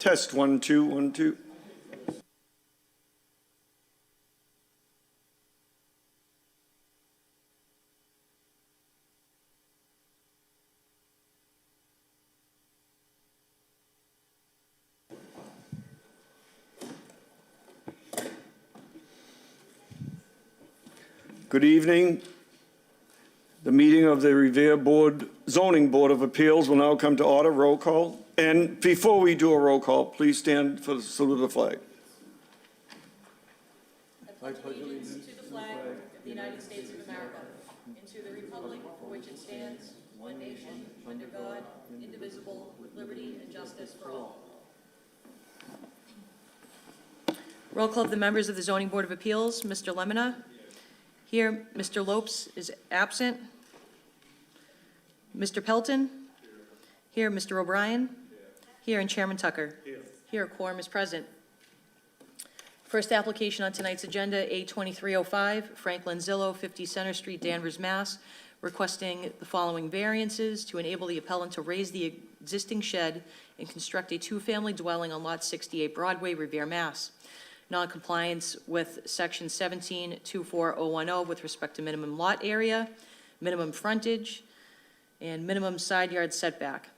Test, 1, 2, 1, 2. Good evening. The meeting of the Revere Zoning Board of Appeals will now come to order. Roll call. And before we do a roll call, please stand for the salute of the flag. I pledge allegiance to the flag of the United States of America and to the republic for which it stands, one nation, under God, indivisible, with liberty and justice for all. Roll call of the members of the Zoning Board of Appeals. Mr. Lemonna. Here. Mr. Lopes is absent. Mr. Pelton. Here. Mr. O'Brien. Here. And Chairman Tucker. Here. Quorum is present. First application on tonight's agenda, A2305, Franklin Zillow, 50 Center Street, Danvers, Mass., requesting the following variances to enable the appellant to raise the existing shed and construct a two-family dwelling on Lot 68 Broadway, Revere, Mass. Non-compliance with Section 17-24010 with respect to minimum lot area, minimum frontage, and minimum side yard setback.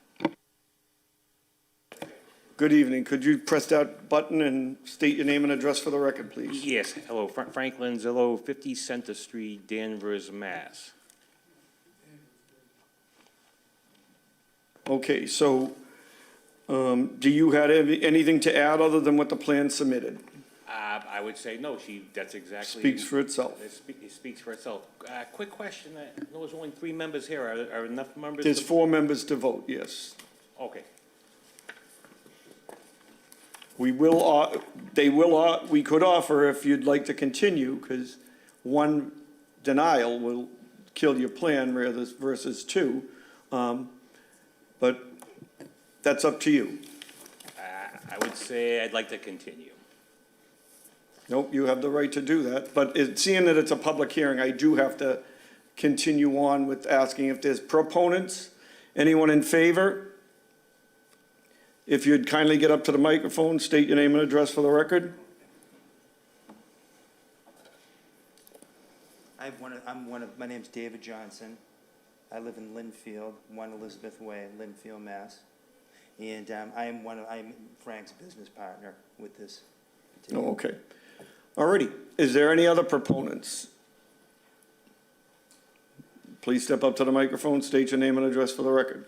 Good evening. Could you press that button and state your name and address for the record, please? Yes, hello, Franklin Zillow, 50 Center Street, Danvers, Mass. Okay, so do you have anything to add other than what the plan submitted? I would say no, that's exactly. Speaks for itself. It speaks for itself. Quick question, I know there's only 3 members here, are enough members? There's 4 members to vote, yes. Okay. We could offer if you'd like to continue, because one denial will kill your plan versus 2. But that's up to you. I would say I'd like to continue. Nope, you have the right to do that. But seeing that it's a public hearing, I do have to continue on with asking if there's proponents. Anyone in favor? If you'd kindly get up to the microphone, state your name and address for the record. My name's David Johnson. I live in Linfield, 1 Elizabeth Way, Linfield, Mass. And I'm Frank's business partner with this. Oh, okay. Alrighty. Is there any other proponents? Please step up to the microphone, state your name and address for the record.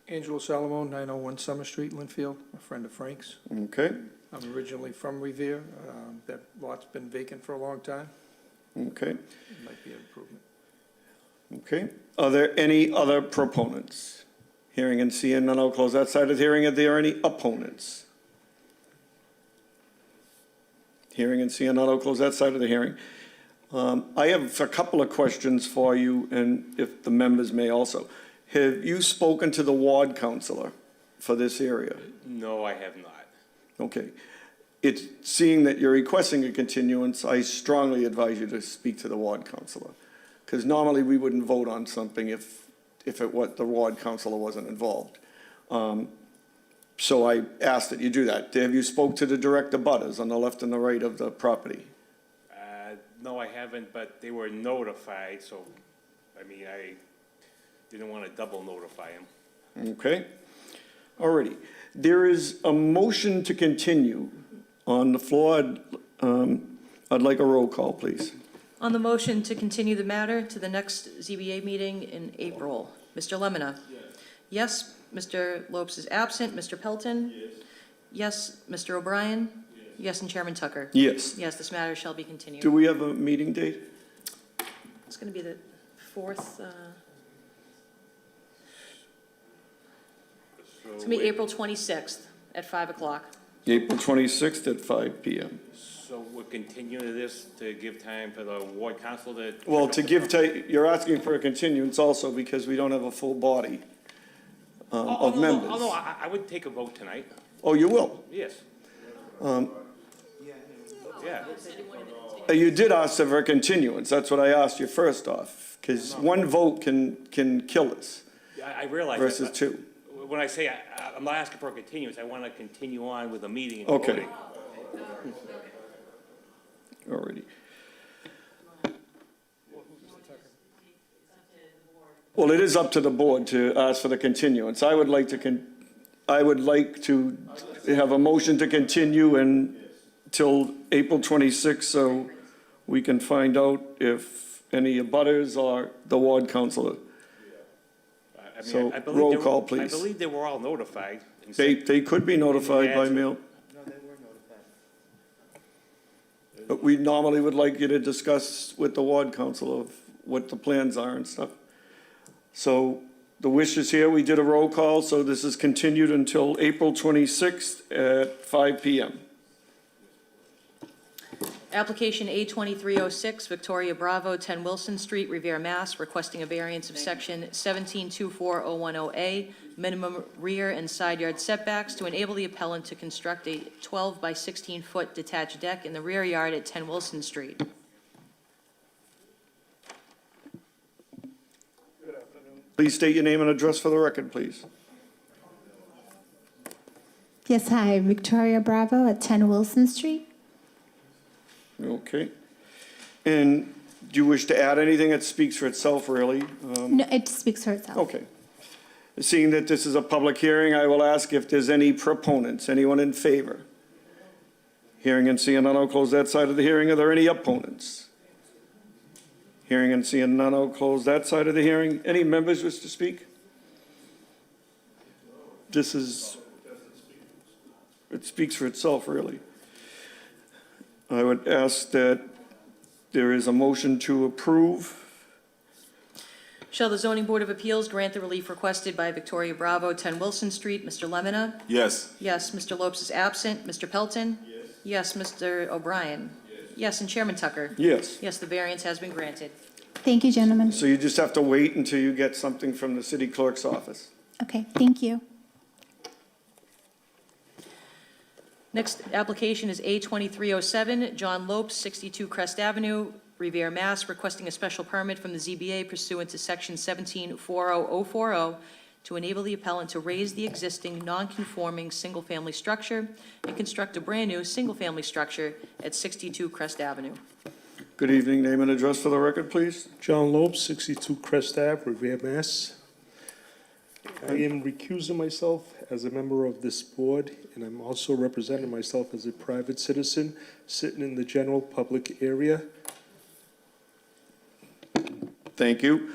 Angelo Salomone, 901 Summer Street, Linfield, a friend of Frank's. Okay. I'm originally from Revere. That lot's been vacant for a long time. Okay. It might be an improvement. Okay. Are there any other proponents? Hearing and seeing none, I'll close that side of the hearing. Are there any opponents? Hearing and seeing none, I'll close that side of the hearing. I have a couple of questions for you, and if the members may also. Have you spoken to the ward councilor for this area? No, I have not. Okay. Seeing that you're requesting a continuance, I strongly advise you to speak to the ward councilor. Because normally we wouldn't vote on something if the ward councilor wasn't involved. So I ask that you do that. Have you spoke to the direct abutters on the left and the right of the property? No, I haven't, but they were notified, so, I mean, I didn't want to double notify them. Okay. Alrighty. There is a motion to continue on the floor. I'd like a roll call, please. On the motion to continue the matter to the next ZBA meeting in April, Mr. Lemonna? Yes. Mr. Lopes is absent. Mr. Pelton? Yes. Mr. O'Brien? Yes, and Chairman Tucker? Yes. Yes, this matter shall be continued. Do we have a meeting date? It's going to be the 4th. It's going to be April 26th at 5 o'clock. April 26th at 5 p.m. So we're continuing this to give time for the ward council to... Well, you're asking for a continuance also because we don't have a full body of members. Oh, no, I would take a vote tonight. Oh, you will? Yes. Yeah. You did ask for a continuance. That's what I asked you first off, because one vote can kill us I realize versus that. 2. when I say I'm not asking for a continuance, I want to continue on with the meeting. and Okay. voting. Alrighty. Well, it is up to the board to ask for the continuance. I would like to have a motion to continue until April 26th, so we can find out if any abutters or the ward councilor. I mean, So, I believe roll they were- call, I please. believe they were all notified. and They said- could be notified by Yeah, mail, No, they were notified. but we normally would like you to discuss with the ward council of what the plans are and stuff. So the wish is here, we did a roll call, so this is continued until April 26th at 5 PM. Application A2306, Victoria Bravo, 10 Wilson Street, Revere, Mass., requesting a variance of section 1724010A, minimum rear and side yard setbacks to enable the appellant to construct a 12 by 16-foot detached deck in the rear yard at 10 Wilson Street. Please state your name and address for the record, please. Yes, hi, Victoria Bravo at 10 Wilson Street. Okay. And do you wish to add anything? It speaks for itself, really. No, it speaks for itself. Okay. Seeing that this is a public hearing, I will ask if there's any proponents, anyone in favor? Hearing and seeing none, I'll close that side of the hearing. Are there any opponents? Hearing and seeing none, I'll close that side of the hearing. Any members wish to speak? It speaks for itself, really. I would ask that there is a motion to approve. Shall the Zoning Board of Appeals grant the relief requested by Victoria Bravo, 10 Wilson Street? Mr. Lemonna? Yes. Yes. Mr. Lopes is absent. Mr. Pelton? Yes. Mr. O'Brien? Yes. And Chairman Tucker? Yes. Yes, the variance has been granted. Thank you, gentlemen. So you just have to wait until you get something from the city clerk's office. Okay, thank you. Next application is A2307, John Lopes, 62 Crest Avenue, Revere, Mass., requesting a special permit from the ZBA pursuant to Section 1740040 to enable the appellant to raise the existing non-conforming single-family structure and construct a brand-new single-family structure at 62 Crest Avenue. Good evening, name and address for the record, please. John Lopes, 62 Crest Ave, Revere, Mass. I am recusing myself as a member of this board, and I'm also representing myself as a private citizen sitting in the general public area. Thank you.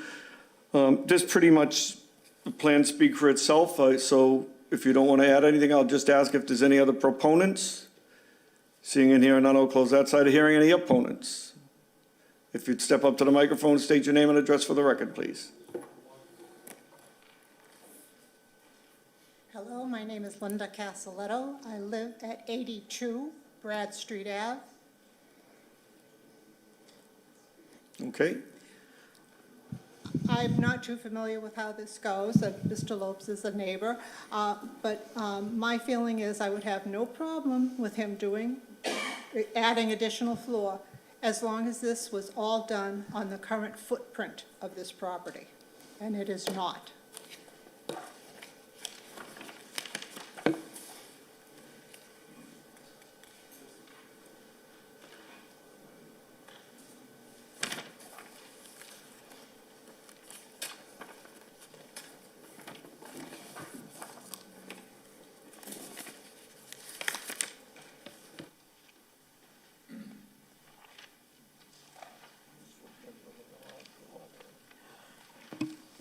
This pretty much, the plan speaks for itself, so if you don't want to add anything, I'll just ask if there's any other proponents. Seeing in here none, I'll close that side of hearing. Any opponents? If you'd step up to the microphone, state your name and address for the record, please. Hello, my name is Linda Casaletto. I live at 82 Brad Street Ave. Okay, I'm not too familiar with how this goes. Mr. Lopes is a neighbor, but my feeling is I would have no problem with him adding additional floor, as long as this was all done on the current footprint of this property, and it is not.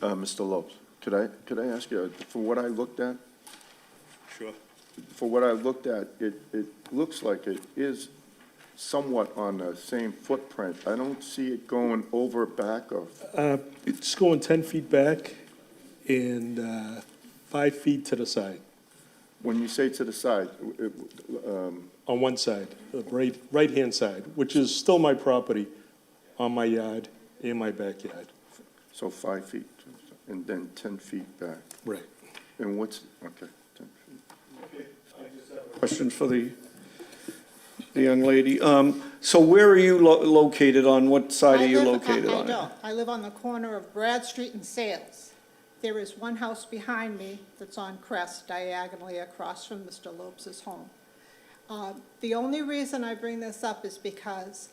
Mr. Lopes, could I ask you, for what I looked at, Sure. it looks like it is somewhat on the same footprint. I don't see it going over back of, It's going 10 feet back and 5 feet to the side, when you say to the side, on one side, the right-hand side, which is still my property on my yard in my backyard. so 5 feet, and then 10 feet back. Right. And what's, okay, 10 feet. question for the young lady. So where are you located on? What side are you located I on? don't. I live on the corner of Brad Street and Sales. There is one house behind me that's on Crest, diagonally across from Mr. Lopes's home. The only reason I bring this up is because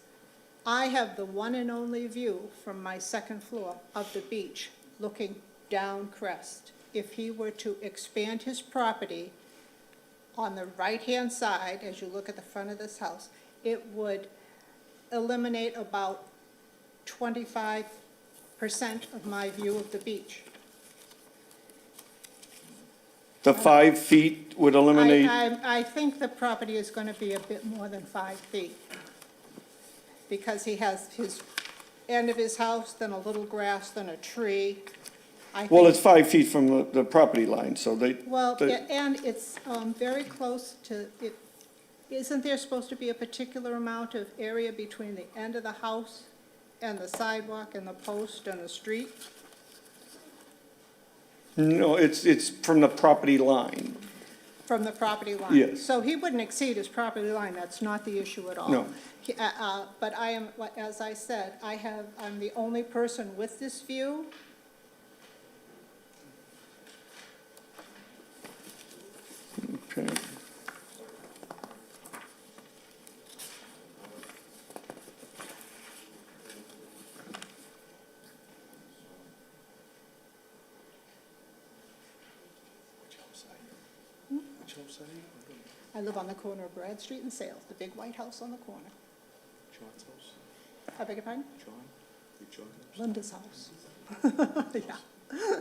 I have the one and only view from my second floor of the beach, looking down Crest. If he were to expand his property on the right-hand side, as you look at the front of this house, it would eliminate about 25% of my view of the beach. The 5 feet would eliminate, I think the property is going to be a bit more than 5 feet, because he has his end of his house, then a little grass, then a tree. well, it's 5 feet from the property line, so they. Well, they- and it's very close to, isn't there supposed to be a particular amount of area between the end of the house and the sidewalk and the post and the street? No, it's from the property line. From the property line? Yes. So he wouldn't exceed his property line, that's not the issue at all. No. But I am, as I said, I'm the only person with this view. Okay. I live on the corner of Brad Street and Sales, the big white house on the corner. John's house? I beg your pardon? John? John? Linda's house. Yeah.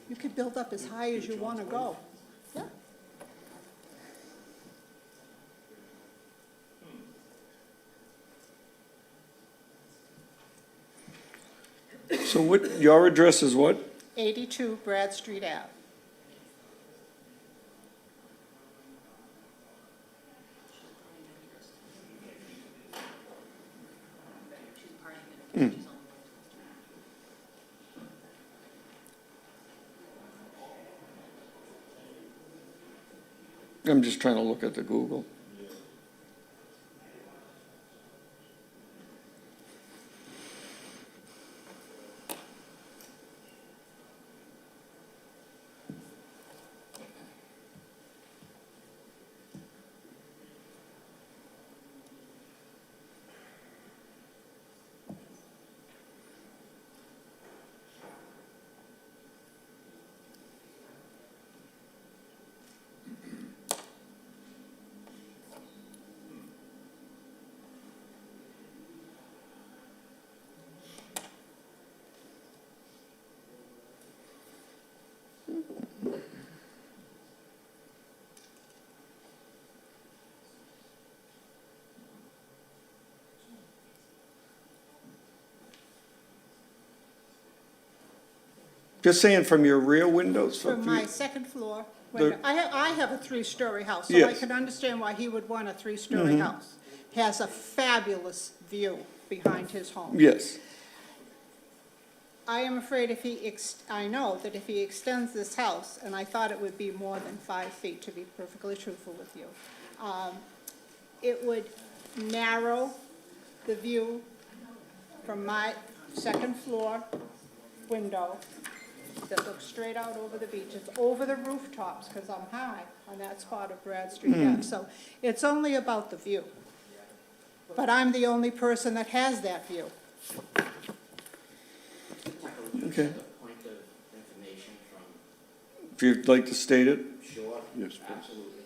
You could build up as high as you want to go. Yeah. So what, your address is what? 82 Brad Street Ave. I'm just trying to look at the Google. Just saying from your rear windows? From my second floor, window. I have a three-story house, so I Yes. can understand why he would want a three-story house. He has a fabulous view behind his home. Yes. I am afraid I know that if he extends this house, and I thought it would be more than 5 feet, to be perfectly truthful with you, it would narrow the view from my second floor window that looks straight out over the beach. It's over the rooftops, because I'm high on that spot of Brad Street Ave. So it's only about the view. But I'm the only person that has that view. Okay. Point of information from, If you'd like to state it. sure, Yes, please. absolutely.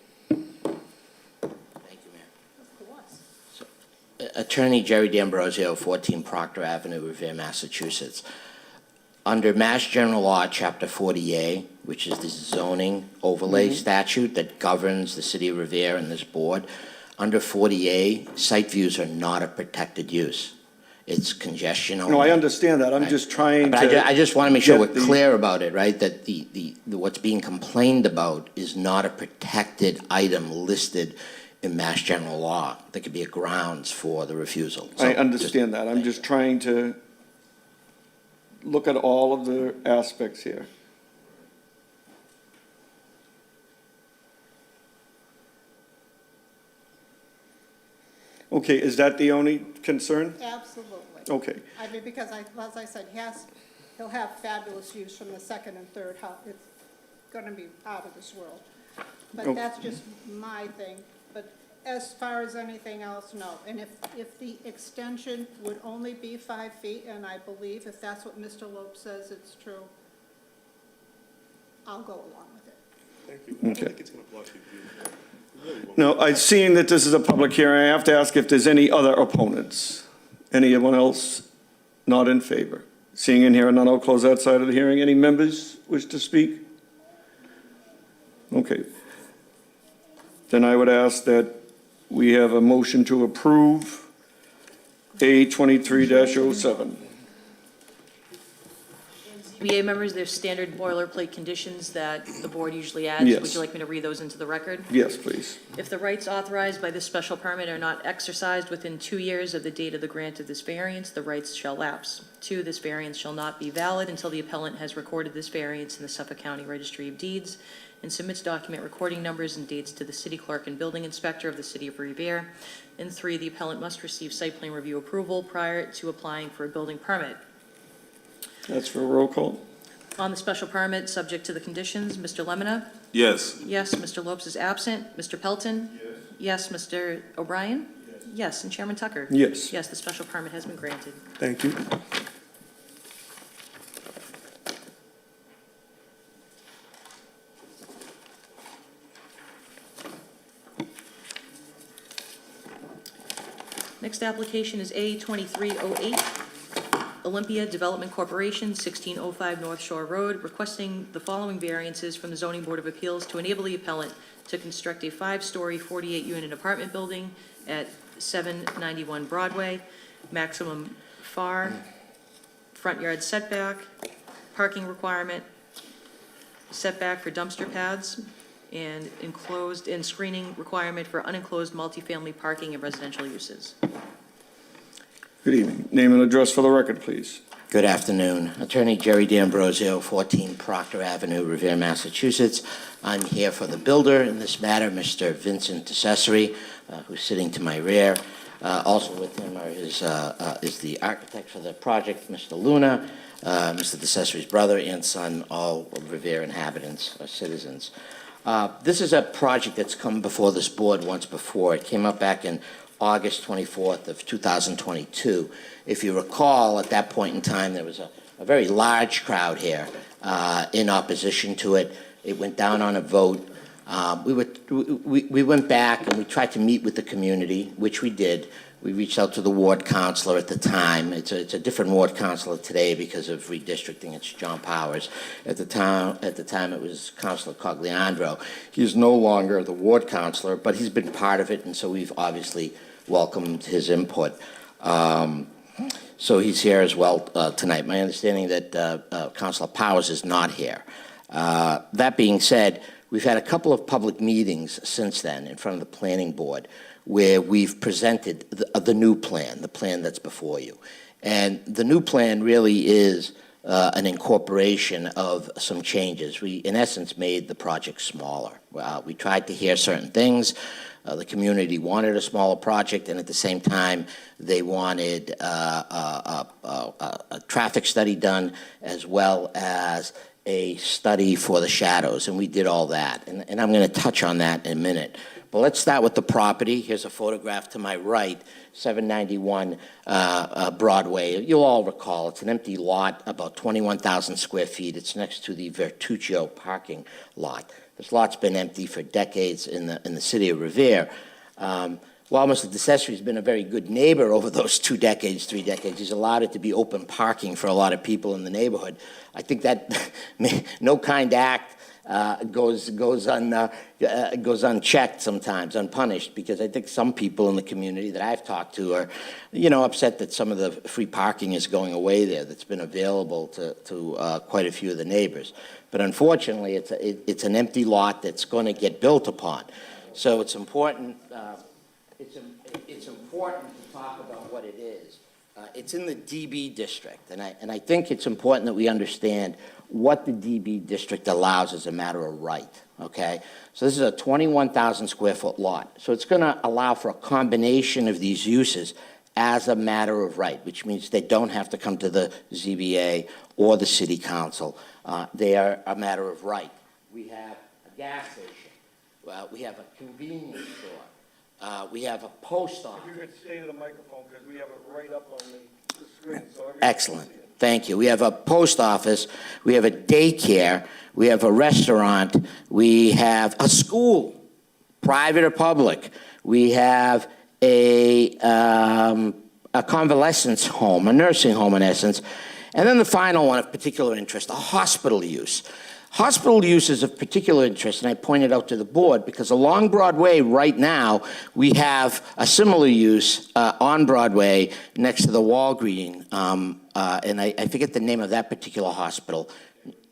Thank you, Mayor. Of course. Attorney Jerry D'Ambrosio, 14 Proctor Avenue, Revere, Massachusetts. Under Mass General Law, Chapter 40A, which is the zoning overlay statute that governs the city of Revere and this board, under 40A, site views are not a protected use. It's congestion only. No, I understand that. I'm Right. just trying But to. I just want to make sure we're get the- clear about it, right? That what's being complained about is not a protected item listed in Mass General Law. There could be a grounds for the refusal. So I just- understand that. I'm thank just you. trying to look at all of the aspects here. Okay, is that the only concern? Absolutely. Okay, I mean, because as I said, he'll have fabulous views from the second and third house. It's gonna be out of this world. But Okay. that's just my thing. But as far as anything else, no. And if the extension would only be 5 feet, and I believe if that's what Mr. Lopes says it's true, I'll go along with it. Thank you. I don't Okay. think it's gonna block your view. It really won't. now, seeing that this is a public hearing, I have to ask if there's any other opponents? Anyone else not in favor? Seeing and hearing none, I'll close that side of the hearing. Any members wish to speak? Okay. Then I would ask that we have a motion to approve A 23-07. ZBA members, there's standard boilerplate conditions that the board usually adds. Yes. Would you like me to read those into the record? Yes, please. If the rights authorized by this special permit are not exercised within 2 years of the date of the grant of this variance, the rights shall lapse. 2, this variance shall not be valid until the appellant has recorded this variance in the Suffolk County Registry of Deeds and submits document recording numbers and dates to the city clerk and building inspector of the city of Revere. And 3, the appellant must receive site plan review approval prior to applying for a building permit. That's for a roll call? On the special permit, subject to the conditions, Mr. Lemonna? Yes. Yes, Mr. Lopes is absent. Mr. Pelton? Yes. Yes, Mr. O'Brien? Yes, and Chairman Tucker? Yes. Yes, the special permit has been granted. Thank you. Next application is A 2308, Olympia Development Corporation, 1605 North Shore Road, requesting the following variances from the Zoning Board of Appeals to enable the appellant to construct a 5-story, 48-unit apartment building at 791 Broadway, maximum front yard setback, parking requirement, setback for dumpster pads, and enclosed and screening requirement for unenclosed multifamily parking and residential uses. Good evening. Name and address for the record, please. Good afternoon. Attorney Jerry D'Ambrosio, 14 Proctor Avenue, Revere, Massachusetts. I'm here for the builder in this matter, Mr. Vincent DeCesare, who's sitting to my rear. Also with him is the architect for the project, Mr. Luna, Mr. DeCesare's brother and son, all Revere inhabitants or citizens. This is a project that's come before this board once before. It came up back in August 24th of 2022. If you recall, at that point in time, there was a very large crowd here in opposition to it. It went down on a vote. We went back and we tried to meet with the community, which we did. We reached out to the ward councilor at the time. It's a different ward councilor today because of redistricting. It's John Powers. At the time, it was Councilor Cogliandro. He's no longer the ward councilor, but he's been part of it, and so we've obviously welcomed his input. So he's here as well tonight. My understanding that Councilor Powers is not here. That being said, we've had a couple of public meetings since then in front of the planning board where we've presented the new plan, the plan that's before you. And the new plan really is an incorporation of some changes. We, in essence, made the project smaller. We tried to hear certain things. The community wanted a smaller project, and at the same time, they wanted a traffic study done as well as a study for the shadows, and we did all that. And I'm going to touch on that in a minute. But let's start with the property. Here's a photograph to my right, 791 Broadway. You'll all recall, it's an empty lot, about 21,000 square feet. It's next to the Vertuccio parking lot. This lot's been empty for decades in the city of Revere. While Mr. DeCesare's been a very good neighbor over those 2 decades, 3 decades, he's allowed it to be open parking for a lot of people in the neighborhood. I think that no kind act goes unchecked sometimes, unpunished, because I think some people in the community that I've talked to are, upset that some of the free parking is going away there that's been available to quite a few of the neighbors. But unfortunately, it's an empty lot that's going to get built upon. So it's important. It's important to talk about what it is. It's in the DB district, and I think it's important that we understand what the DB district allows as a matter of right, okay? So this is a 21,000 square foot lot. So it's going to allow for a combination of these uses as a matter of right, which means they don't have to come to the ZBA or the city council. They are a matter of right. We have a gas station. We have a convenience store. We have a post office. If you could stay to the microphone, because we have it right up on the screen, so everybody. Excellent. Thank you. We have a post office, we have a daycare, we have a restaurant, we have a school, private or public. We have a convalescence home, a nursing home in essence. And then the final one of particular interest, a hospital use. Hospital use is of particular interest, and I pointed out to the board, because along Broadway right now, we have a similar use on Broadway next to the Walgreen, and I forget the name of that particular hospital.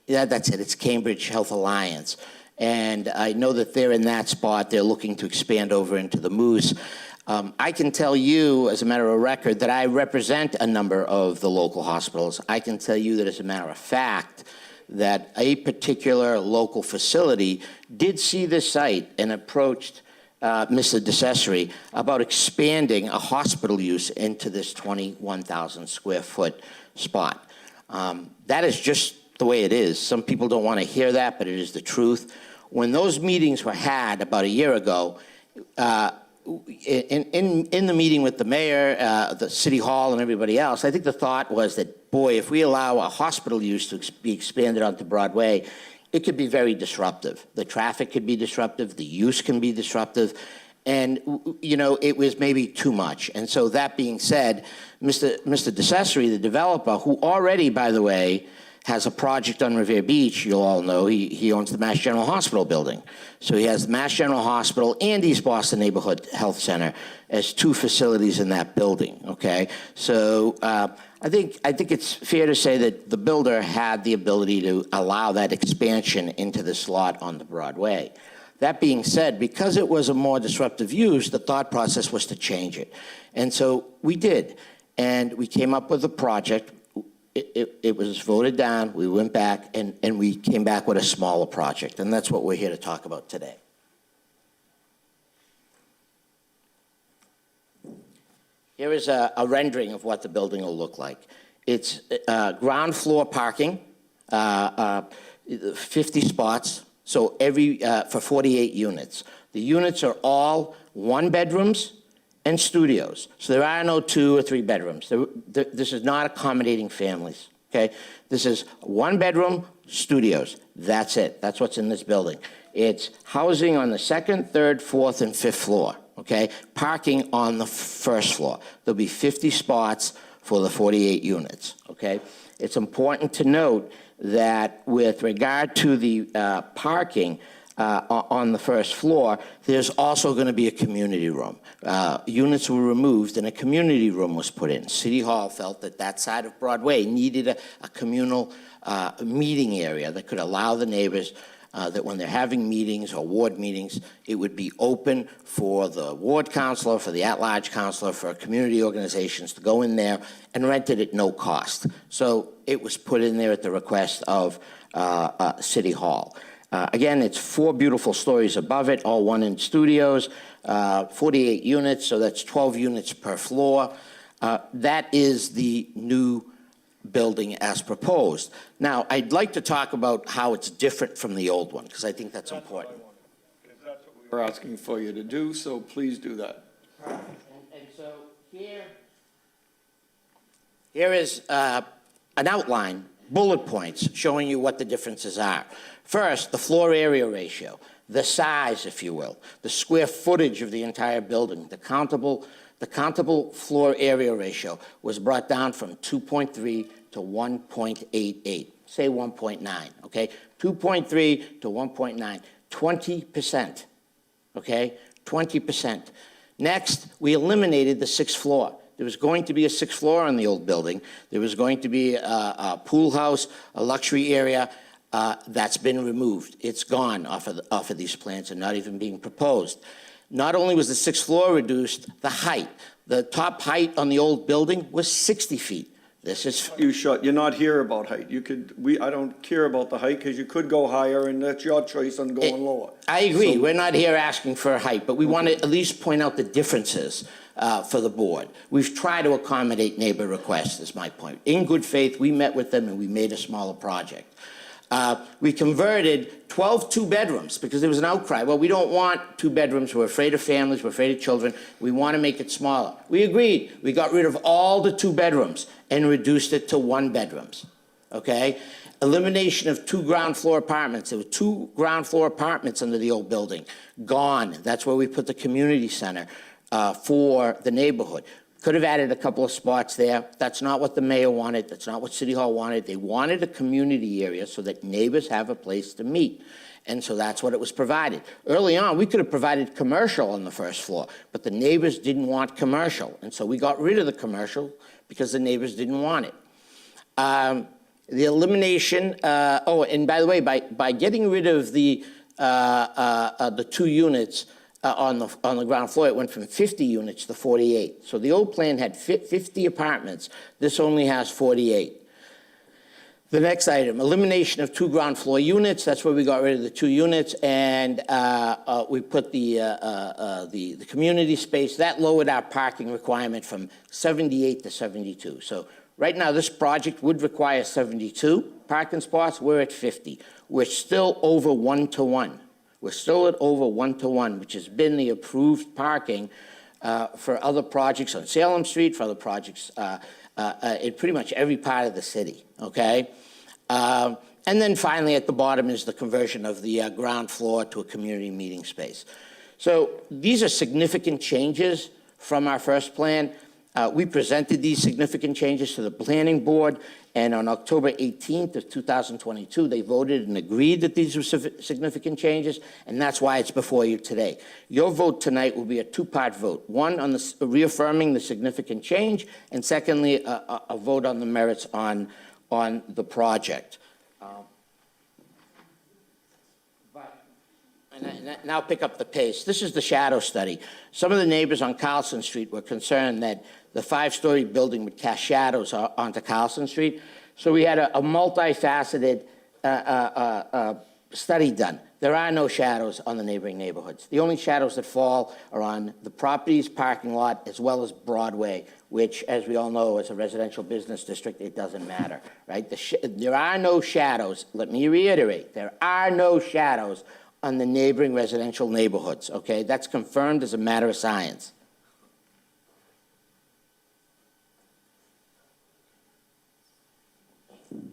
Yeah, that's it, it's Cambridge Health Alliance. And I know that they're in that spot, they're looking to expand over into the Moose. I can tell you, as a matter of record, that I represent a number of the local hospitals. I can tell you that, as a matter of fact, that a particular local facility did see this site and approached Mr. DeCesare about expanding a hospital use into this 21,000 square foot spot. That is just the way it is. Some people don't want to hear that, but it is the truth. When those meetings were had about a year ago, in the meeting with the mayor, the city hall, and everybody else, I think the thought was that, boy, if we allow a hospital use to be expanded onto Broadway, it could be very disruptive. The traffic could be disruptive, the use can be disruptive, and, you know, it was maybe too much. And so that being said, Mr. DeCesare, the developer, who already, by the way, has a project on Revere Beach, you'll all know, he owns the Mass General Hospital building. So he has the Mass General Hospital and East Boston Neighborhood Health Center as two facilities in that building, okay? So I think it's fair to say that the builder had the ability to allow that expansion into this lot on the Broadway. That being said, because it was a more disruptive use, the thought process was to change it. And so we did, and we came up with a project. It was voted down, we went back, and we came back with a smaller project, and that's what we're here to talk about today. Here is a rendering of what the building will look like. It's ground floor parking, 50 spots, so for 48 units. The units are all one-bedrooms and studios. So there are no 2 or 3 bedrooms. This is not accommodating families, okay? This is 1 bedroom, studios. That's it. That's what's in this building. It's housing on the 2nd, 3rd, 4th, and 5th floor, okay? Parking on the 1st floor. There'll be 50 spots for the 48 units, okay? It's important to note that with regard to the parking, on the 1st floor, there's also going to be a community room. Units were removed and a community room was put in. City Hall felt that that side of Broadway needed a communal meeting area that could allow the neighbors that when they're having meetings or ward meetings, it would be open for the ward councilor, for the at-large councilor, for community organizations to go in there and rent it at no cost. So it was put in there at the request of City Hall. Again, it's 4 beautiful stories above it, all 1-inch studios, 48 units, so that's 12 units per floor. That is the new building as proposed. Now, I'd like to talk about how it's different from the old one, because I think that's important. That's what we were asking for you to do, so please do that. And so here is an outline, bullet points, showing you what the differences are. First, the floor area ratio, the size, if you will, the square footage of the entire building, the countable floor area ratio was brought down from 2.3 to 1.88, say 1.9, okay? 2.3 to 1.9, 20%, okay? 20%. Next, we eliminated the 6th floor. There was going to be a 6th floor on the old building. There was going to be a pool house, a luxury area. That's been removed. It's gone off of these plans and not even being proposed. Not only was the 6th floor reduced, the height. The top height on the old building was 60 feet. This is, You're not here about height. I don't care about the height, because you could go higher, and that's your choice on going lower. I agree, So- we're not here asking for height, but we want to at least point out the differences for the board. We've tried to accommodate neighbor requests, is my point. In good faith, we met with them and we made a smaller project. We converted 12 two-bedrooms because there was an outcry. Well, we don't want two bedrooms, we're afraid of families, we're afraid of children, we want to make it smaller. We agreed, we got rid of all the two bedrooms and reduced it to one bedrooms, okay? Elimination of 2 ground floor apartments. There were 2 ground floor apartments under the old building, gone. That's where we put the community center for the neighborhood. Could have added a couple of spots there. That's not what the mayor wanted. That's not what City Hall wanted. They wanted a community area so that neighbors have a place to meet. And so that's what it was provided. Early on, we could have provided commercial on the first floor, but the neighbors didn't want commercial. And so we got rid of the commercial because the neighbors didn't want it. The elimination, and by the way, by getting rid of the 2 units, on the ground floor, it went from 50 units to 48. So the old plan had 50 apartments. This only has 48. The next item, elimination of 2 ground floor units. That's where we got rid of the 2 units, and we put the community space. That lowered our parking requirement from 78 to 72. So right now, this project would require 72 parking spots. We're at 50. We're still over 1-to-1. We're still at over 1-to-1, which has been the approved parking for other projects on Salem Street, for other projects in pretty much every part of the city, okay? And then finally, at the bottom is the conversion of the ground floor to a community meeting space. So these are significant changes from our first plan. We presented these significant changes to the planning board, and on October 18th of 2022, they voted and agreed that these were significant changes, and that's why it's before you today. Your vote tonight will be a 2-part vote. One, on the reaffirming the significant change, and secondly, a vote on the merits on the project. And now pick up the pace. This is the shadow study. Some of the neighbors on Carlson Street were concerned that the 5-story building would cast shadows onto Carlson Street. So we had a multifaceted study done. There are no shadows on the neighboring neighborhoods. The only shadows that fall are on the property's parking lot as well as Broadway, which, as we all know, is a residential business district. It doesn't matter, right? There are no shadows. Let me reiterate, there are no shadows on the neighboring residential neighborhoods, okay? That's confirmed as a matter of science.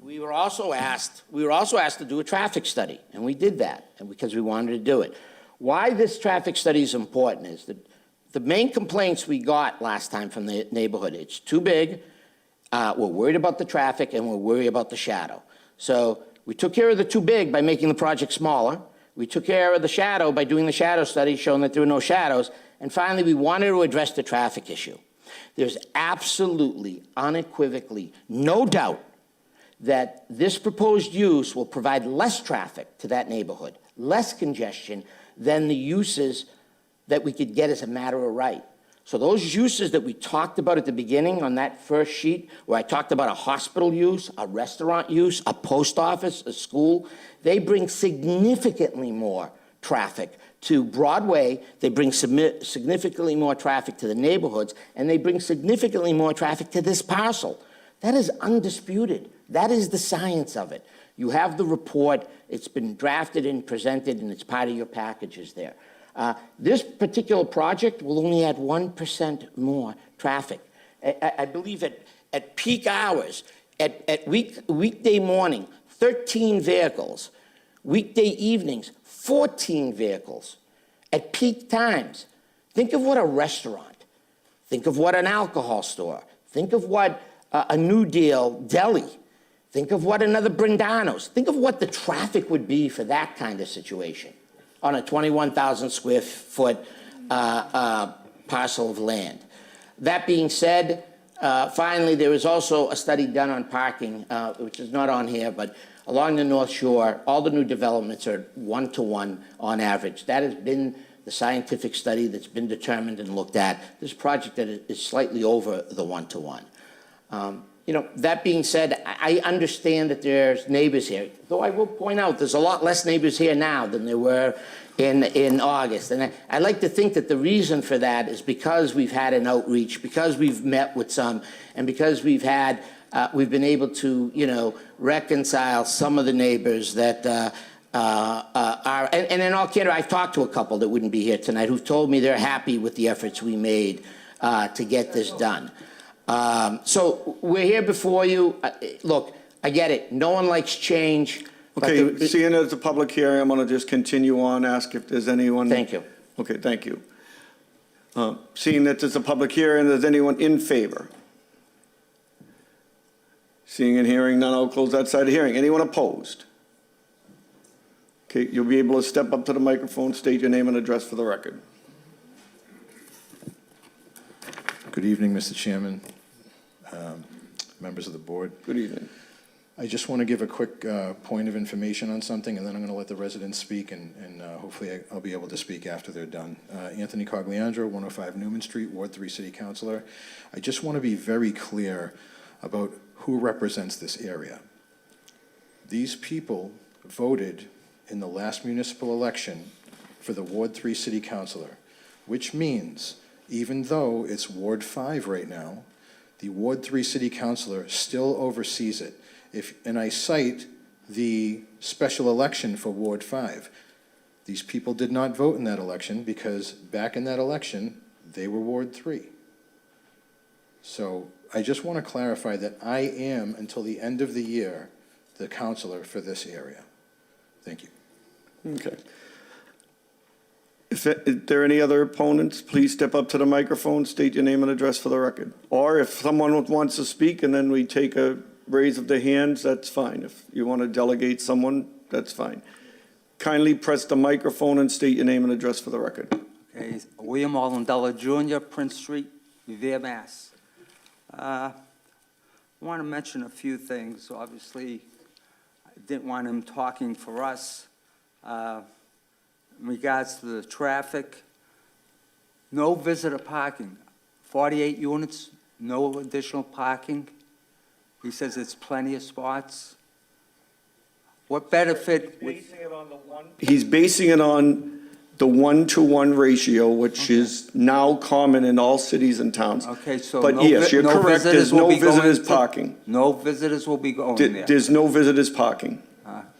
We were also asked to do a traffic study, and we did that, and because we wanted to do it. Why this traffic study is important is that the main complaints we got last time from the neighborhood, it's too big, we're worried about the traffic, and we're worried about the shadow. So we took care of the too big by making the project smaller. We took care of the shadow by doing the shadow study, showing that there were no shadows. And finally, we wanted to address the traffic issue. There's absolutely, unequivocally, no doubt that this proposed use will provide less traffic to that neighborhood, less congestion than the uses that we could get as a matter of right. So those uses that we talked about at the beginning on that first sheet, where I talked about a hospital use, a restaurant use, a post office, a school, they bring significantly more traffic to Broadway, they bring significantly more traffic to the neighborhoods, and they bring significantly more traffic to this parcel. That is undisputed. That is the science of it. You have the report, it's been drafted and presented, and it's part of your packages there. This particular project will only add 1% more traffic. I believe at peak hours, at weekday morning, 13 vehicles. Weekday evenings, 14 vehicles. At peak times, think of what a restaurant, think of what an alcohol store, think of what a New Deal deli, think of what another Brindano's, think of what the traffic would be for that kind of situation on a 21,000 square foot parcel of land. That being said, finally, there is also a study done on parking, which is not on here, but along the North Shore, all the new developments are 1-to-1 on average. That has been the scientific study that's been determined and looked at, this project that is slightly over the one-to-one. You know, that being said, I understand that there's neighbors here, though I will point out there's a lot less neighbors here now than there were in August. And I like to think that the reason for that is because we've had an outreach, because we've met with some, and because we've been able to, you know, reconcile some of the neighbors that are, and in all candor, I've talked to a couple that wouldn't be here tonight who've told me they're happy with the efforts we made to get this done. So we're here before you. Look, I get it. No one likes change. but Okay, seeing as a public hearing, I'm going to just continue on, ask if there's anyone. Thank you. Okay, thank you. Seeing that it's a public hearing, is anyone in favor? Seeing and hearing none, I'll close that side of the hearing. Anyone opposed? Okay, you'll be able to step up to the microphone, state your name and address for the record. Good evening, Mr. Chairman, members of the board. Good evening. I just want to give a quick point of information on something, and then I'm going to let the residents speak, and hopefully I'll be able to speak after they're done. Anthony Cogliandro, 105 Newman Street, Ward 3 City Councilor. I just want to be very clear about who represents this area. These people voted in the last municipal election for the Ward 3 City Councilor, which means even though it's Ward 5 right now, the Ward 3 City Councilor still oversees it. And I cite the special election for Ward 5. These people did not vote in that election because back in that election, they were Ward 3. So I just want to clarify that I am, until the end of the year, the councilor for this area. Thank you. Okay. If there are any other opponents, please step up to the microphone, state your name and address for the record. Or if someone wants to speak and then we take a raise of the hands, that's fine. If you want to delegate someone, that's fine. Kindly press the microphone and state your name and address for the record. Okay, William Allendella Jr., Prince Street, Revere, Mass. I want to mention a few things. Obviously, I didn't want him talking for us. In regards to the traffic, no visitor parking. 48 units, no additional parking. He says it's plenty of spots. What benefit? He's basing it on the 1-to-1 ratio, which is now common in all cities and towns. Okay, so But yes, you're correct, there's no visitors parking. No visitors will be going there. There's no visitors parking.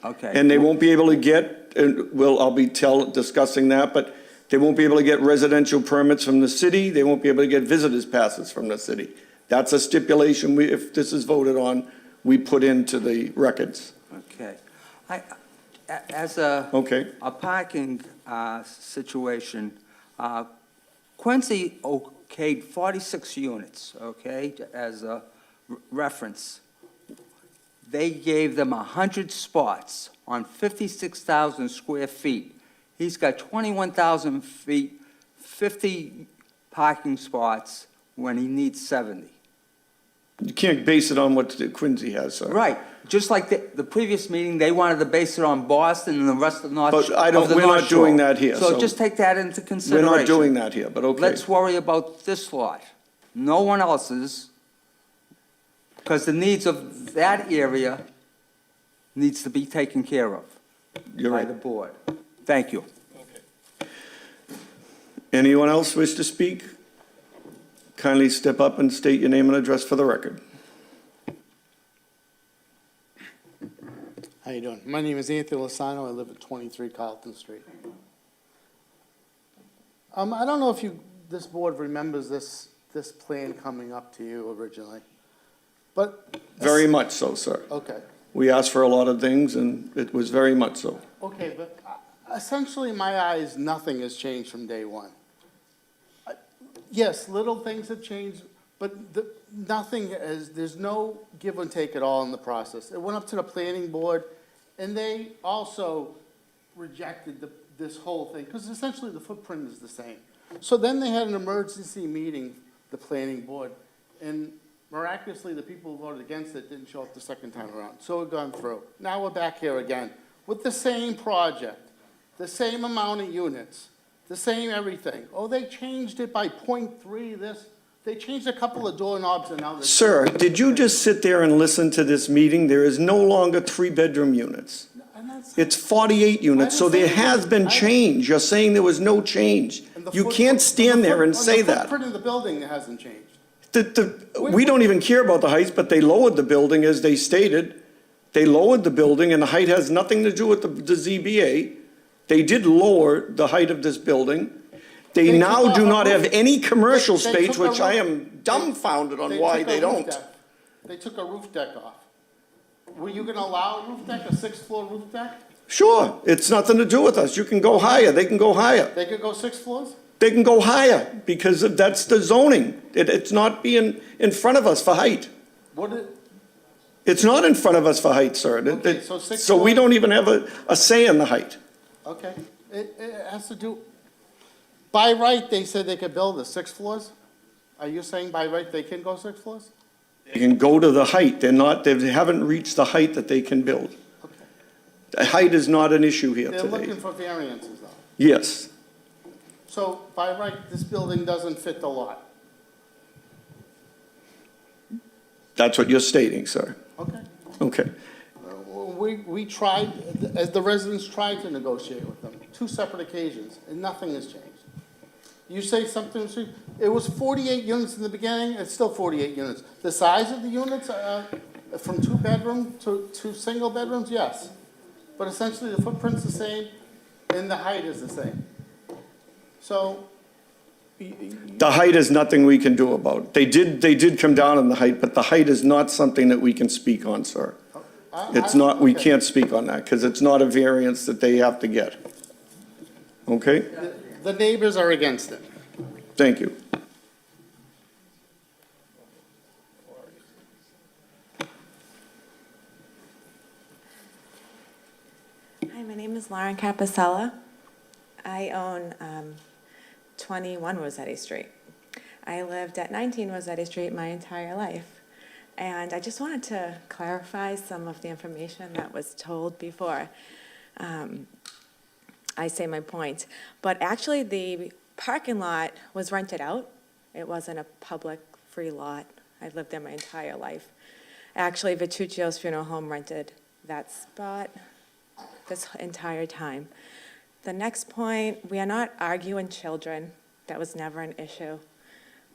Okay. And they won't be able to get, I'll be discussing that, but they won't be able to get residential permits from the city, they won't be able to get visitors passes from the city. That's a stipulation, if this is voted on, we put into the records. Okay. As a Okay. parking situation, Quincy okayed 46 units, okay, as a reference. They gave them 100 spots on 56,000 square feet. He's got 21,000 feet, 50 parking spots when he needs 70. You can't base it on what Quincy has, sir. Right, just like the previous meeting, they wanted to base it on Boston and the rest of the North But Shore. we're not doing that here, So so just take that into we're consideration. not doing that here, but okay. Let's worry about this lot, no one else's, because the needs of that area needs to be taken care of You're by right. the board. Thank you. Anyone else wish to speak? Kindly step up and state your name and address for the record. How you doing? My name is Anthony Lozano. I live at 23 Carlton Street. I don't know if this board remembers this plan coming up to you originally, but. Very much so, sir. Okay. We asked for a lot of things, and it was very much so. Okay, but essentially, in my eyes, nothing has changed from day one. Yes, little things have changed, but nothing there's no give and take at all in the process. It went up to the planning board, and they also rejected this whole thing, because essentially the footprint is the same. So then they had an emergency meeting, the planning board, and miraculously, the people who voted against it didn't show up the second time around, so it gone through. Now we're back here again with the same project, the same amount of units, the same everything. Oh, they changed it by .3 this, they changed a couple of doorknobs and now they're. Sir, did you just sit there and listen to this meeting? There is no longer 3-bedroom units. I'm not saying- It's 48 units, so there has been change. You're saying there was no change. and the You foot- can't stand there and say The that. footprint of the building hasn't changed. We don't even care about the heights, but they lowered the building, as they stated. They lowered the building, and the height has nothing to do with the ZBA. They did lower the height of this building. They They now took do off a not have roof- any commercial they space, took a which I roof- am dumbfounded on why took a they roof don't. deck. They took a roof deck off. Were you gonna allow a roof deck, a 6th-floor roof deck? Sure, it's nothing to do with us. You can go higher, they can go higher. They could go 6 floors? They can go higher, because that's the zoning. It's not being in front of us for height. What did, It's not in front of us for height, sir. Okay, so 6 So we floors- don't even have a say in the height. okay, it has to do, by right, they said they could build the 6 floors? Are you saying by right they can go 6 floors? They can go to the height. They haven't reached the height that they can build. Okay. The height is not an issue here They're today. looking for variances though. Yes, So by right, this building doesn't fit the lot. that's what you're stating, sir. Okay. Okay. We tried, as the residents tried to negotiate with them, 2 separate occasions, and nothing has changed. You say something, it was 48 units in the beginning, it's still 48 units. The size of the units, from 2-bedroom to single bedrooms, yes. But essentially, the footprint's the same, and the height is the same. So, The height is nothing we can do about. They did come down on the height, but the height is not something that we can speak on, sir. It's not, we okay. can't speak on that, because it's not a variance that they have to get. Okay? The neighbors are against it. Thank you. Hi, my name is Lauren Capicella. I own 21 Rossetti Street. I lived at 19 Rossetti Street my entire life. And I just wanted to clarify some of the information that was told before I say my point. But actually, the parking lot was rented out. It wasn't a public free lot. I lived there my entire life. Actually, Vituccio's Funeral Home rented that spot this entire time. The next point, we are not arguing children. That was never an issue.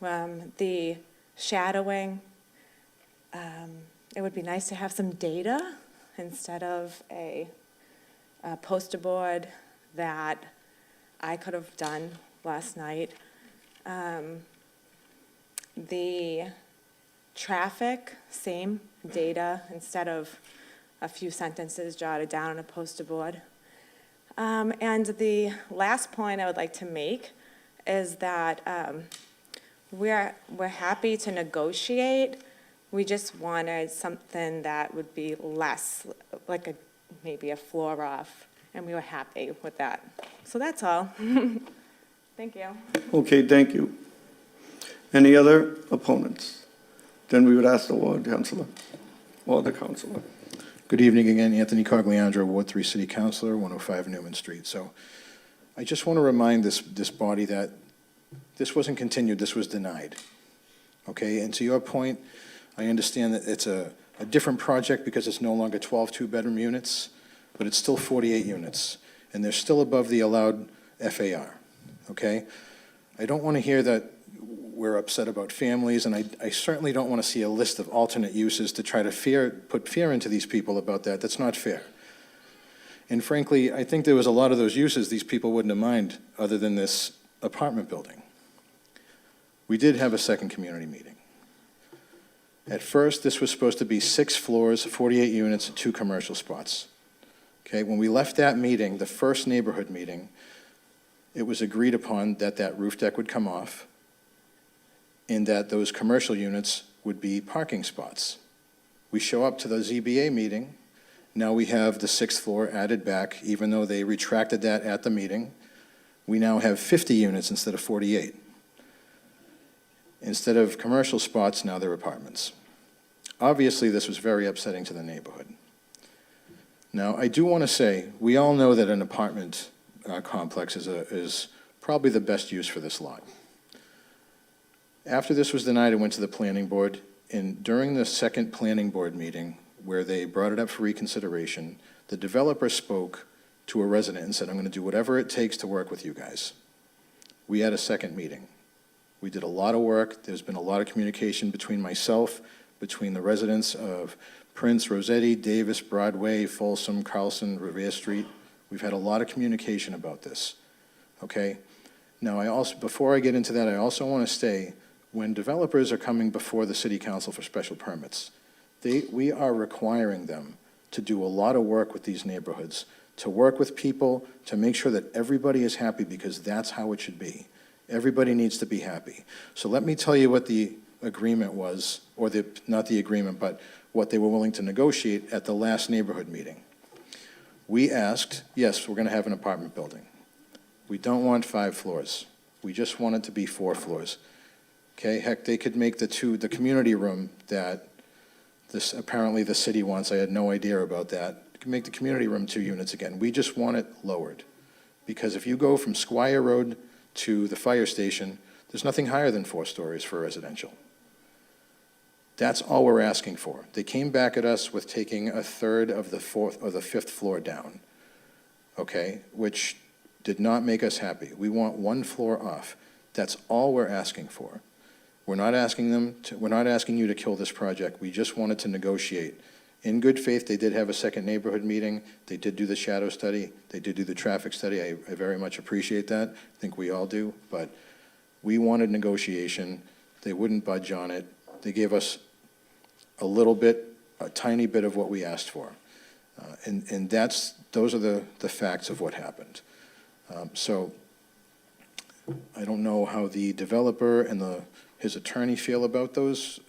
The shadowing, it would be nice to have some data instead of a poster board that I could have done last night. The traffic, same data instead of a few sentences jotted down on a poster board. And the last point I would like to make is that we're happy to negotiate. We just wanted something that would be less, like maybe a floor off, and we were happy with that. So that's all. Thank you. Okay, thank you. Any other opponents? Then we would ask the ward councilor or the councilor. Good evening again, Anthony Cogliandro, Ward 3 City Councilor, 105 Newman Street. So I just want to remind this body that this wasn't continued, this was denied. Okay, and to your point, I understand that it's a different project because it's no longer 12 2-bedroom units, but it's still 48 units, and they're still above the allowed FAR, okay? I don't want to hear that we're upset about families, and I certainly don't want to see a list of alternate uses to try to put fear into these people about that. That's not fair. And frankly, I think there was a lot of those uses these people wouldn't have minded other than this apartment building. We did have a second community meeting. At first, this was supposed to be 6 floors, 48 units, 2 commercial spots. Okay, when we left that meeting, the first neighborhood meeting, it was agreed upon that that roof deck would come off and that those commercial units would be parking spots. We show up to the ZBA meeting. Now we have the 6th floor added back, even though they retracted that at the meeting. We now have 50 units instead of 48. Instead of commercial spots, now they're apartments. Obviously, this was very upsetting to the neighborhood. Now, I do want to say, we all know that an apartment complex is probably the best use for this lot. After this was denied, it went to the planning board, and during the second planning board meeting, where they brought it up for reconsideration, the developer spoke to a resident and said, I'm going to do whatever it takes to work with you guys. We had a second meeting. We did a lot of work. There's been a lot of communication between myself, between the residents of Prince, Rossetti, Davis, Broadway, Folsom, Carlson, Revere Street. We've had a lot of communication about this, okay? Now, before I get into that, I also want to say, when developers are coming before the city council for special permits, we are requiring them to do a lot of work with these neighborhoods, to work with people, to make sure that everybody is happy, because that's how it should be. Everybody needs to be happy. So let me tell you what the agreement was, or not the agreement, but what they were willing to negotiate at the last neighborhood meeting. We asked, yes, we're going to have an apartment building. We don't want 5 floors. We just want it to be 4 floors. Okay, heck, they could make the community room that apparently the city wants. I had no idea about that. You can make the community room 2 units again. We just want it lowered. Because if you go from Squire Road to the fire station, there's nothing higher than 4 stories for residential. That's all we're asking for. They came back at us with taking a third of the 4th or the 5th floor down, okay, which did not make us happy. We want 1 floor off. That's all we're asking for. We're not asking you to kill this project. We just wanted to negotiate. In good faith, they did have a second neighborhood meeting. They did do the shadow study. They did do the traffic study. I very much appreciate that. I think we all do. But we wanted negotiation. They wouldn't budge on it. They gave us a tiny bit of what we asked for. And those are the facts of what happened. So I don't know how the developer and his attorney feel about those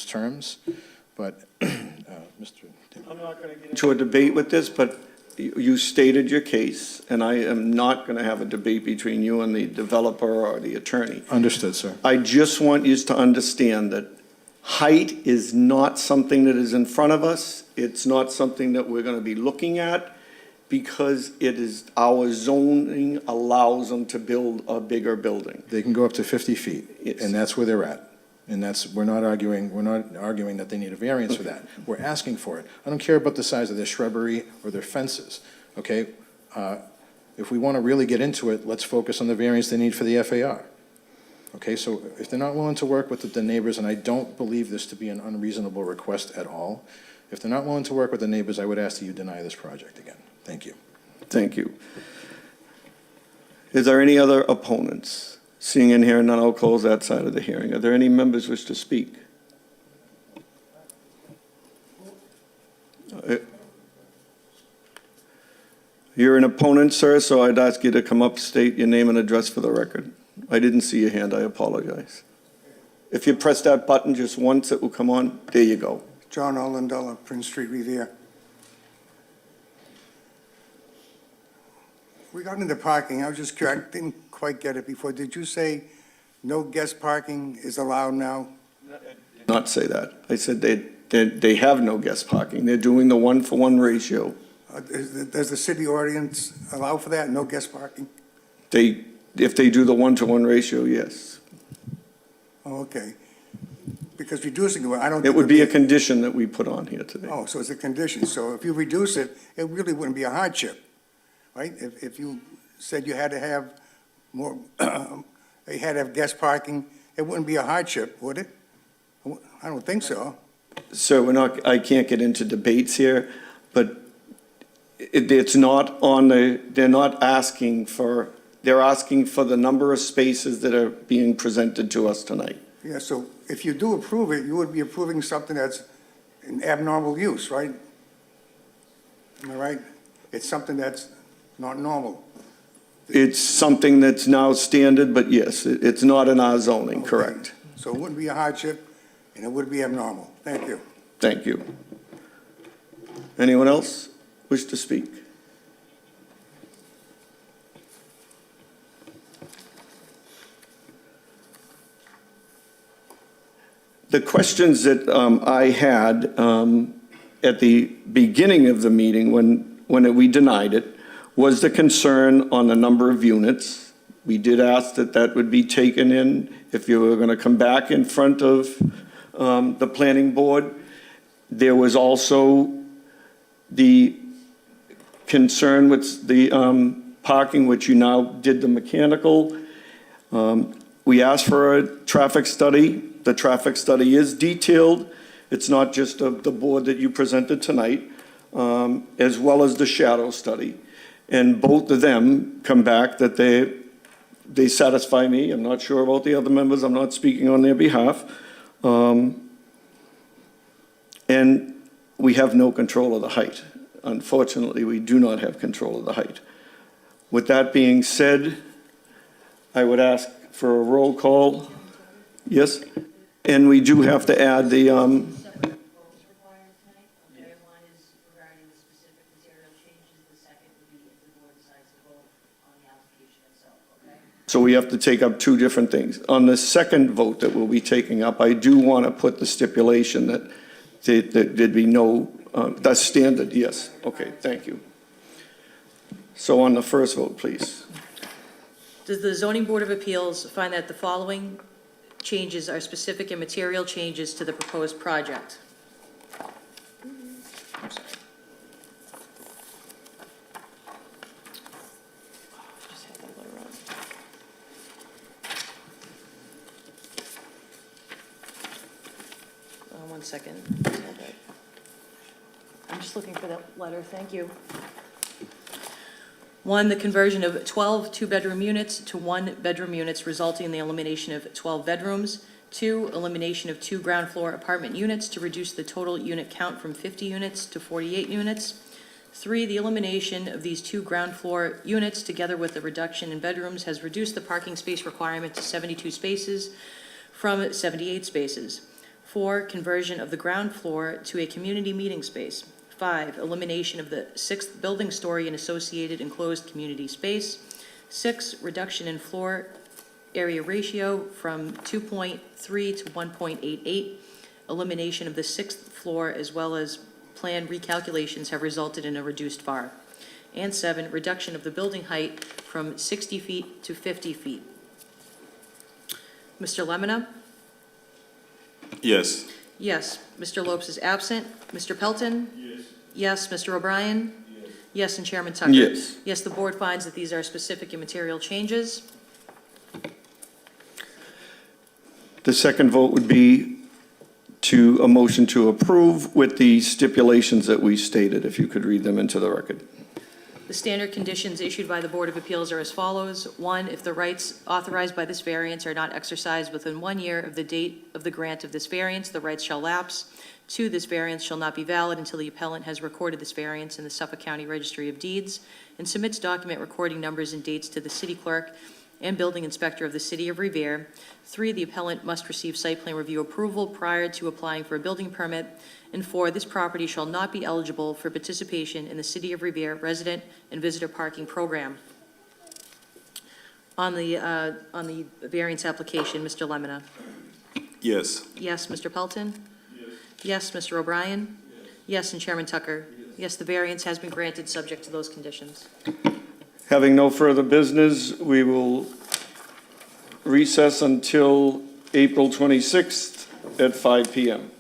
terms, but Mr. I'm not going to get into a debate with this, but you stated your case, and I am not going to have a debate between you and the developer or the attorney. Understood, sir. I just want you to understand that height is not something that is in front of us. It's not something that we're going to be looking at, because it is, our zoning allows them to build a bigger building. They can go up to 50 feet, Yes. and that's where they're at. And we're not arguing that they need a variance for that. We're asking for it. I don't care about the size of their shrubbery or their fences, okay? If we want to really get into it, let's focus on the variance they need for the FAR. Okay, so if they're not willing to work with the neighbors, and I don't believe this to be an unreasonable request at all, if they're not willing to work with the neighbors, I would ask that you deny this project again. Thank you. Thank you. Is there any other opponents? Seeing and hearing none, I'll close that side of the hearing. Are there any members wish to speak? You're an opponent, sir, so I'd ask you to come up, state your name and address for the record. I didn't see your hand, I apologize. If you press that button just once, it will come on. There you go. John Olindella, Prince Street, Revere. Regarding the parking, I was just curious, I didn't quite get it before. Did you say no guest parking is allowed now? Not say that. I said they have no guest parking. They're doing the 1-for-1 ratio. Does the city ordinance allow for that, no guest parking? If they do the 1-to-1 ratio, yes. Oh, okay. Because reducing it, I don't. It would be a condition that we put on here today. Oh, so it's a condition. So if you reduce it, it really wouldn't be a hardship, right? If you said you had to have more, you had to have guest parking, it wouldn't be a hardship, would it? I don't think so. So I can't get into debates here, but it's not on they're not asking for, they're asking for the number of spaces that are being presented to us tonight. Yeah, so if you do approve it, you would be approving something that's an abnormal use, right? Am I right? It's something that's not normal. It's something that's now standard, but yes, it's not in our zoning, Okay. correct? So it wouldn't be a hardship, and it would be abnormal. Thank you. Thank you. Anyone else wish to speak? The questions that I had at the beginning of the meeting when we denied it was the concern on the number of units We did ask that that would be taken in if you were going to come back in front of the planning board. There was also the concern with the parking, which you now did the mechanical. We asked for a traffic study. The traffic study is detailed. It's not just of the board that you presented tonight, as well as the shadow study. And both of them come back that they satisfy me. I'm not sure about the other members. I'm not speaking on their behalf. And we have no control of the height. Unfortunately, we do not have control of the height. With that being said, I would ask for a roll call. Yes? And we do have to add the, so we have to take up two different things. On the second vote that we'll be taking up, I do want to put the stipulation that there'd be no, that's standard, yes. Okay, thank you. So on the first vote, please. Does the Zoning Board of Appeals find that the following changes are specific and material changes to the proposed project? I'm sorry. Just had that letter up. 1 second. I'm just looking for that letter, thank you. 1, the conversion of 12 two-bedroom units to 1-bedroom units, resulting in the elimination of 12 bedrooms. 2, elimination of 2 ground floor apartment units to reduce the total unit count from 50 units to 48 units. 3, the elimination of these 2 ground floor units, together with the reduction in bedrooms, has reduced the parking space requirement to 72 spaces from 78 spaces. 4, conversion of the ground floor to a community meeting space. 5, elimination of the 6th building story and associated enclosed community space. 6, reduction in floor area ratio from 2.3 to 1.88. Elimination of the 6th floor as well as plan recalculations have resulted in a reduced FAR. And 7, reduction of the building height from 60 feet to 50 feet. Mr. Lemonna? Yes. Yes. Mr. Lopes is absent. Mr. Pelton? Yes, Mr. O'Brien? Yes, and Chairman Tucker? Yes. Yes, the board finds that these are specific and material changes. The second vote would be to a motion to approve with the stipulations that we stated, if you could read them into the record. The standard conditions issued by the Board of Appeals are as follows. 1, if the rights authorized by this variance are not exercised within 1 year of the date of the grant of this variance, the rights shall lapse. 2, this variance shall not be valid until the appellant has recorded this variance in the Suffolk County Registry of Deeds and submits document recording numbers and dates to the city clerk and building inspector of the city of Revere. 3, the appellant must receive site plan review approval prior to applying for a building permit. And 4, this property shall not be eligible for participation in the city of Revere resident and visitor parking program. On the variance application, Mr. Lemonna? Yes. Yes, Mr. Pelton? Yes, Mr. O'Brien? Yes, and Chairman Tucker? Yes, the variance has been granted, subject to those conditions. Having no further business, we will recess until April 26th at 5 p.m.